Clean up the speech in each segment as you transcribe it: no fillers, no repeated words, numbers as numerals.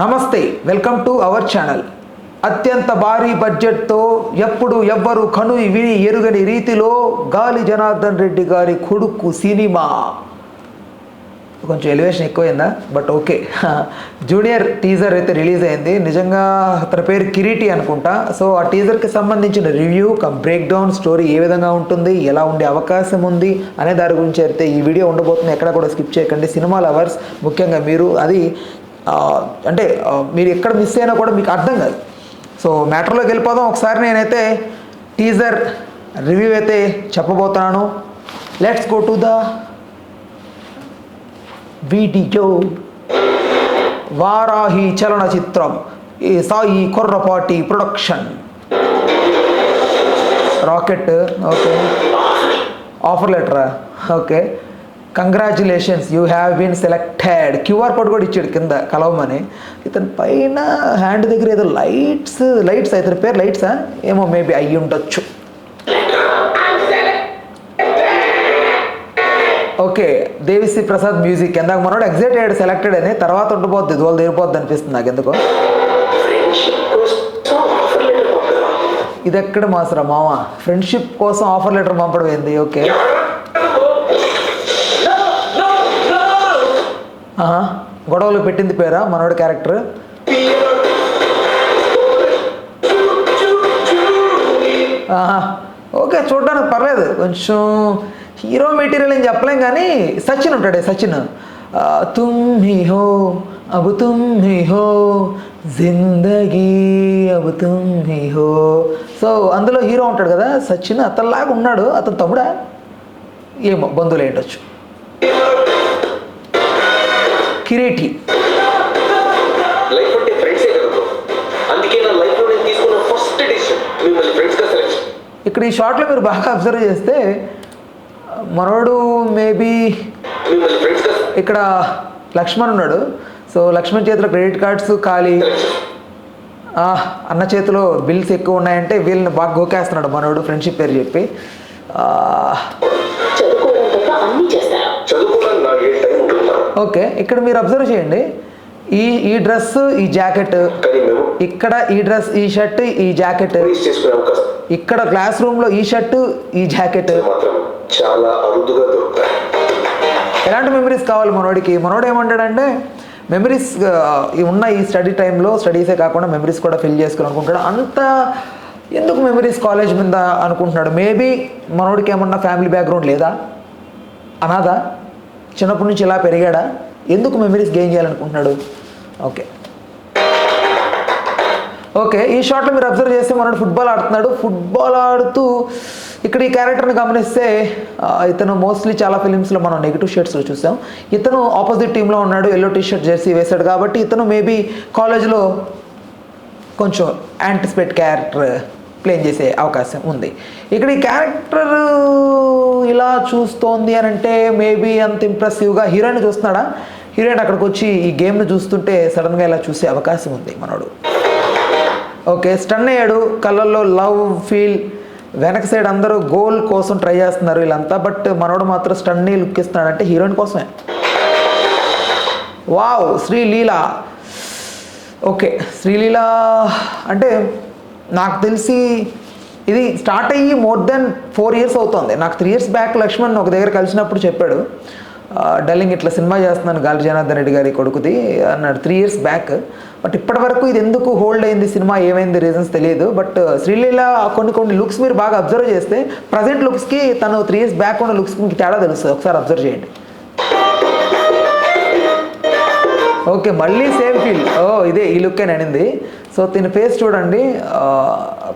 నమస్తే, welcome to our channel. అత్యంత భారీ బడ్జెట్తో ఎప్పుడు ఎవ్వరు కను విని ఎరుగని రీతిలో గాలి జనార్దన్ రెడ్డి గారి కొడుకు సినిమా. కొంచెం ఎలివేషన్ ఎక్కువైందా, బట్ ఓకే. జూనియర్ టీజర్ అయితే రిలీజ్ అయింది. నిజంగా అతని పేరు కిరీటి అనుకుంటా. సో ఆ టీజర్కి సంబంధించిన రివ్యూ బ్రేక్ డౌన్ స్టోరీ ఏ విధంగా ఉంటుంది, ఎలా ఉండే అవకాశం ఉంది అనే దాని గురించి అయితే ఈ వీడియో ఉండబోతుంది. ఎక్కడ కూడా స్కిప్ చేయకండి. సినిమా లవర్స్ ముఖ్యంగా మీరు అది అంటే మీరు ఎక్కడ మిస్ అయినా కూడా మీకు అర్థం కాదు. సో మ్యాటర్లోకి వెళ్ళిపోదాం. ఒకసారి నేనైతే టీజర్ రివ్యూ అయితే చెప్పబోతున్నాను. Let's go to the video. Varahi Chalanachitram, ఈ Sai Korrapati production, rocket. Okay, offer లెటరా? Okay, congratulations, you have been selected. QR code కూడా ఇచ్చాడు కింద కలవమని. ఇతని పైన హ్యాండ్ దగ్గర ఏదో లైట్స్ ఇతని పేరు లైట్సా ఏమో, మేబీ అయ్యి ఉండొచ్చు. Okay, Devi Sri Prasad music. ఎందాక మనోడు ఎగ్జైట్ అయ్యాడు సెలెక్టెడ్ అని, తర్వాత ఉండిపోద్ది దోలు తీరిపోద్ది అనిపిస్తుంది నాకు ఎందుకో. ఇది ఎక్కడ మాసరా మామ, ఫ్రెండ్షిప్ కోసం ఆఫర్ లెటర్ పంపడం ఏంది? ఓకే, గొడవలు పెట్టింది పేరా మనోడి క్యారెక్టర్. ఓకే, చూడడానికి పర్లేదు. కొంచెం హీరో మెటీరియల్ అని చెప్పలేం కానీ సచిన్ ఉంటాడే, సచిన్. తుమ్ హీ హో అబ్ తుమ్ హీ హో జిందగీ అబ్ తుమ్ హీ హో. సో అందులో హీరో ఉంటాడు కదా సచిన్, అతనిలాగా ఉన్నాడు. అతను తమ్ముడా ఏమో, బంధువులు ఏంటొచ్చు. కిరీటి. ఇక్కడ ఈ షాట్లో మీరు బాగా అబ్జర్వ్ చేస్తే మనోడు మేబీ ఇక్కడ లక్ష్మణ్ ఉన్నాడు. సో లక్ష్మణ్ చేతిలో క్రెడిట్ కార్డ్స్ ఖాళీ, అన్న చేతిలో బిల్స్ ఎక్కువ ఉన్నాయంటే వీళ్ళని బాగా గోకేస్తున్నాడు మనోడు ఫ్రెండ్షిప్ పేరు చెప్పి. ఓకే, ఇక్కడ మీరు అబ్జర్వ్ చేయండి. ఈ డ్రెస్, ఈ జాకెట్, ఇక్కడ ఈ డ్రెస్, ఈ షర్ట్, ఈ జాకెట్, ఇక్కడ క్లాస్ రూమ్ లో ఈ షర్ట్, ఈ జాకెట్. చాలా అరుదుగా దొరుకుతాయి. ఎలాంటి మెమరీస్ కావాలి మనోడికి? మనోడు ఏమంటాడంటే మెమరీస్ ఉన్న ఈ స్టడీ టైంలో స్టడీసే కాకుండా మెమరీస్ కూడా ఫిల్ చేసుకుని అనుకుంటాడు. అంత ఎందుకు మెమరీస్ కాలేజ్ మీద అనుకుంటున్నాడు? మేబీ మనోడికి ఏమన్నా ఫ్యామిలీ బ్యాక్గ్రౌండ్ లేదా, అనాథ, చిన్నప్పటి నుంచి ఇలా పెరిగాడా, ఎందుకు మెమరీస్ గెయిన్ చేయాలనుకుంటున్నాడు? ఓకే, ఈ షాట్లో మీరు అబ్జర్వ్ చేస్తే మనోడు ఫుట్బాల్ ఆడుతున్నాడు. ఫుట్బాల్ ఆడుతూ ఇక్కడ ఈ క్యారెక్టర్ని గమనిస్తే ఇతను మోస్ట్లీ చాలా ఫిలిమ్స్లో మనం నెగిటివ్ షేడ్స్లో చూసాం. ఇతను ఆపోజిట్ టీంలో ఉన్నాడు, ఎల్లో టీ షర్ట్ జెర్సీ వేశాడు కాబట్టి ఇతను మేబీ కాలేజ్లో కొంచెం యాంటిసిపేట్ క్యారెక్టర్ ప్లే చేసే అవకాశం ఉంది. ఇక్కడ ఈ క్యారెక్టర్ ఇలా చూస్తోంది అని అంటే మేబీ అంత ఇంప్రెసివ్గా హీరోయిన్ చూస్తున్నాడా? హీరోయిన్ అక్కడికి వచ్చి ఈ గేమ్ను చూస్తుంటే సడన్గా ఇలా చూసే అవకాశం ఉంది మనోడు. ఓకే, స్టన్ అయ్యాడు, కళ్ళల్లో లవ్ ఫీల్. వెనక సైడ్ అందరూ గోల్ కోసం ట్రై చేస్తున్నారు వీళ్ళంతా, బట్ మనోడు మాత్రం స్టన్ని లుక్ ఇస్తున్నాడంటే హీరోయిన్ కోసమే. వావ్, శ్రీలీలా. ఓకే, శ్రీలీలా అంటే నాకు తెలిసి ఇది స్టార్ట్ అయ్యి మోర్ దెన్ 4 years అవుతుంది. నాకు 3 years బ్యాక్ లక్ష్మణ్ ఒక దగ్గర కలిసినప్పుడు చెప్పాడు, డల్లింగ్ ఇట్లా సినిమా చేస్తున్నాను గాలి జనార్దన్ రెడ్డి గారి కొడుకుది అన్నాడు 3 years బ్యాక్. బట్ ఇప్పటి వరకు ఇది ఎందుకు హోల్డ్ అయింది సినిమా, ఏమైంది రీజన్స్ తెలియదు. బట్ శ్రీలీల కొన్ని లుక్స్ మీరు బాగా అబ్జర్వ్ చేస్తే ప్రజెంట్ లుక్స్కి తను 3 years బ్యాక్ ఉన్న లుక్స్కి మీకు తేడా తెలుస్తుంది. ఒకసారి అబ్జర్వ్ చేయండి. ఓకే, మళ్ళీ సేమ్ ఫీల్. ఇదే ఈ లుక్ అని అనింది. సో దీని ఫేస్ చూడండి,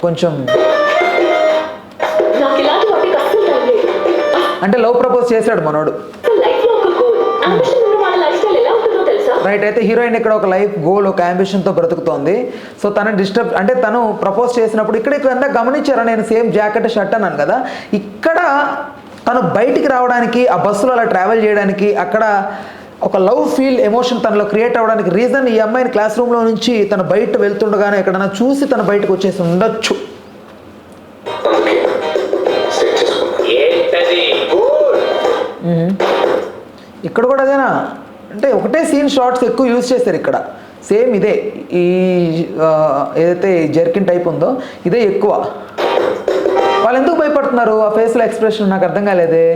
కొంచెం అంటే లవ్ ప్రపోజ్ చేశాడు మనోడు. రైట్, అయితే హీరోయిన్ ఇక్కడ ఒక లైఫ్ గోల్, ఒక అంబిషన్తో బ్రతుకుతోంది. సో తను డిస్టర్బ్ అంటే తను ప్రపోజ్ చేసినప్పుడు ఇక్కడ ఎంత గమనించారా, నేను సేమ్ జాకెట్ షర్ట్ అన్నాను కదా, ఇక్కడ తను బయటికి రావడానికి, ఆ బస్సులో అలా ట్రావెల్ చేయడానికి, అక్కడ ఒక లవ్ ఫీల్ ఎమోషన్ తనలో క్రియేట్ అవ్వడానికి రీజన్ ఈ అమ్మాయిని క్లాస్ రూమ్లో నుంచి తను బయట వెళ్తుండగానే ఎక్కడైనా చూసి తను బయటకు వచ్చేసి ఉండొచ్చు. ఇక్కడ కూడా అదేనా అంటే ఒకటే సీన్ షార్ట్స్ ఎక్కువ యూజ్ చేస్తారు ఇక్కడ. సేమ్ ఇదే ఈ ఏదైతే జర్కిన్ టైప్ ఉందో ఇదే ఎక్కువ. వాళ్ళు ఎందుకు భయపడుతున్నారు? ఆ ఫేస్లో ఎక్స్ప్రెషన్ నాకు అర్థం కాలేదే.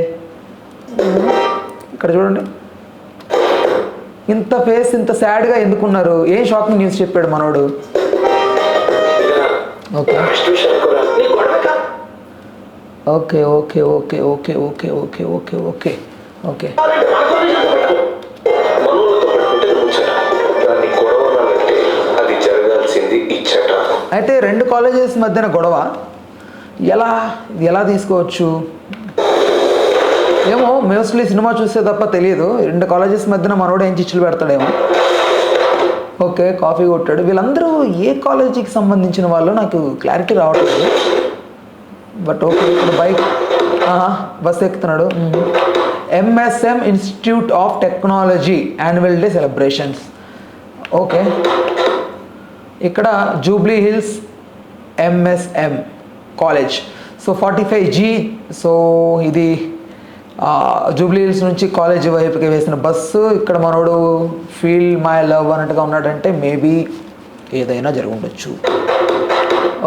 ఇక్కడ చూడండి, ఇంత ఫేస్ ఇంత సాడ్గా ఎందుకున్నారు? ఏం షాకింగ్ న్యూస్ చెప్పాడు మనోడు? Okay okay okay okay okay okay okay okay okay okay అయితే రెండు కాలేజెస్ మధ్యన గొడవ ఎలా తీసుకోవచ్చు ఏమో. మోస్ట్లీ సినిమా చూస్తే తప్ప తెలియదు. రెండు కాలేజెస్ మధ్యన మనోడు ఏం చిచ్చులు పెడతాడేమో. ఓకే, కాఫీ కొట్టాడు. వీళ్ళందరూ ఏ కాలేజీకి సంబంధించిన వాళ్ళు నాకు క్లారిటీ రావట్లేదు. బట్ ఓకే, ఇప్పుడు బైక్ బస్ ఎక్కుతున్నాడు. MSM institute of technology annual day celebrations. Okay, ఇక్కడ Jubilee Hills MSM college. So 45G. So ఇది జూబ్లీ హిల్స్ నుంచి కాలేజ్ వైపుకి వేసిన బస్సు. ఇక్కడ మనోడు ఫీల్ మై లవ్ అన్నట్టుగా ఉన్నాడంటే మేబీ ఏదైనా జరుగుండొచ్చు.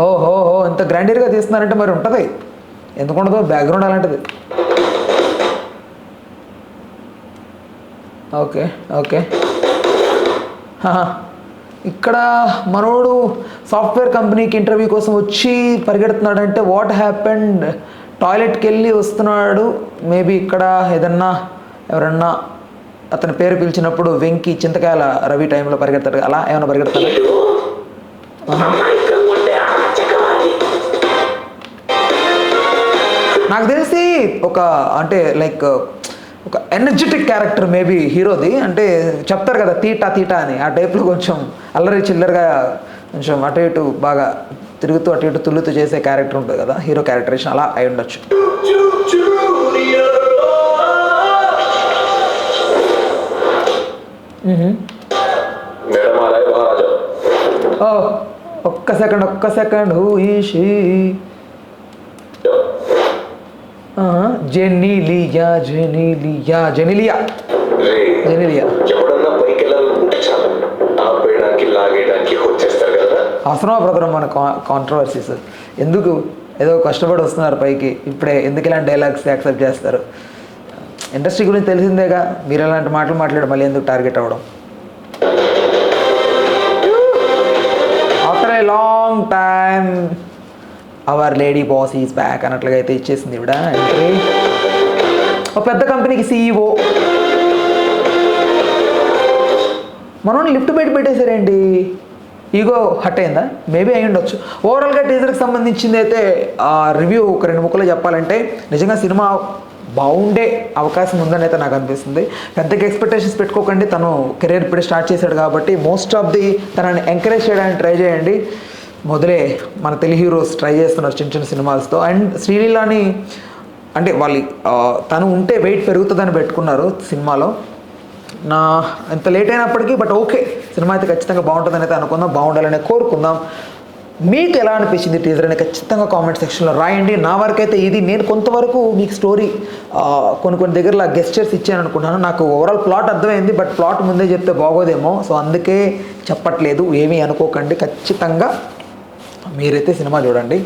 ఓహో, ఇంత గ్రాండీర్గా తీస్తున్నారంటే మరి ఉంటుంది, ఎందుకుండదో బ్యాక్గ్రౌండ్ అలాంటిది. ఓకే ఓకే ఇక్కడ మనోడు సాఫ్ట్వేర్ కంపెనీకి ఇంటర్వ్యూ కోసం వచ్చి పరిగెడుతున్నాడంటే వాట్ హ్యాపెండ్? టాయిలెట్కి వెళ్ళి వస్తున్నాడు. మేబీ ఇక్కడ ఏదన్నా ఎవరన్నా అతని పేరు పిలిచినప్పుడు వెంకి చింతకాయల రవి టైంలో పరిగెడతాడు, అలా ఏమైనా పరిగెడతాడు? నాకు తెలిసి ఒక అంటే లైక్ ఒక ఎనర్జెటిక్ క్యారెక్టర్ మేబీ హీరోది. అంటే చెప్తారు కదా తీటా అని, ఆ టైప్లో కొంచెం అల్లరి చిల్లరగా కొంచెం అటు ఇటు బాగా తిరుగుతూ అటు ఇటు తుల్లుతూ చేసే క్యారెక్టర్ ఉంటుంది కదా, హీరో క్యారెక్టరేషన్, అలా అయి ఉండొచ్చు. ఒక్క second who is she? Genelia. అవసరమా బ్రదర్ మన కాంట్రవర్సీస్? ఎందుకు? ఏదో కష్టపడి వస్తున్నారు పైకి, ఇప్పుడే ఎందుకు ఇలాంటి డైలాగ్స్ యాక్సెప్ట్ చేస్తారు? ఇండస్ట్రీ గురించి తెలిసిందేగా, మీరు ఎలాంటి మాటలు మాట్లాడి మళ్ళీ ఎందుకు టార్గెట్ అవ్వడం? After a long time our lady boss is back అన్నట్లుగా అయితే ఇచ్చేసింది ఇవిడ ఎంట్రీ. ఒక పెద్ద కంపెనీకి CEO. మనోని లిఫ్ట్ బయట పెట్టేశారేంటి? ఈగో హట్ అయిందా? మేబీ అయి ఉండొచ్చు. ఓవరాల్గా టీజర్కి సంబంధించింది అయితే రివ్యూ ఒక 2 ముక్కలు చెప్పాలంటే నిజంగా సినిమా బాగుండే అవకాశం ఉందని అయితే నాకు అనిపిస్తుంది. పెద్దగా ఎక్స్పెక్టేషన్స్ పెట్టుకోకండి. తను కెరీర్ ఇప్పుడే స్టార్ట్ చేశాడు కాబట్టి మోస్ట్ ఆఫ్ ది తనని ఎంకరేజ్ చేయడానికి ట్రై చేయండి. మొదలే మన తెలుగు హీరోస్ ట్రై చేస్తున్నారు చిన్న చిన్న సినిమాలతో. అండ్ శ్రీలీలాని అంటే వాళ్ళు తను ఉంటే వెయిట్ పెరుగుతుందని పెట్టుకున్నారు సినిమాలో. ఎంత లేట్ అయినప్పటికీ బట్ ఓకే, సినిమా అయితే ఖచ్చితంగా బాగుంటుందని అయితే అనుకుందాం, బాగుండాలని కోరుకుందాం. మీకు ఎలా అనిపించింది టీజర్ అని ఖచ్చితంగా కామెంట్ సెక్షన్లో రాయండి. నా వరకు అయితే ఇది, నేను కొంతవరకు మీకు స్టోరీ కొన్ని దగ్గరలో గెస్చర్స్ ఇచ్చాను అనుకున్నాను. నాకు ఓవరాల్ ప్లాట్ అర్థమైంది, బట్ ప్లాట్ ముందే చెప్తే బాగోదేమో, సో అందుకే చెప్పట్లేదు. ఏమీ అనుకోకండి, ఖచ్చితంగా మీరైతే సినిమా చూడండి.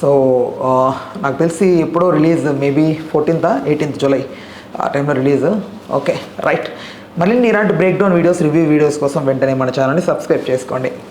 సో నాకు తెలిసి ఎప్పుడో release, maybe 14th 18th July ఆ టైంలో రిలీజ్. Okay right. మళ్ళీ ఇలాంటి break down videos, review videos కోసం వెంటనే మన ఛానల్ని సబ్స్క్రైబ్ చేసుకోండి.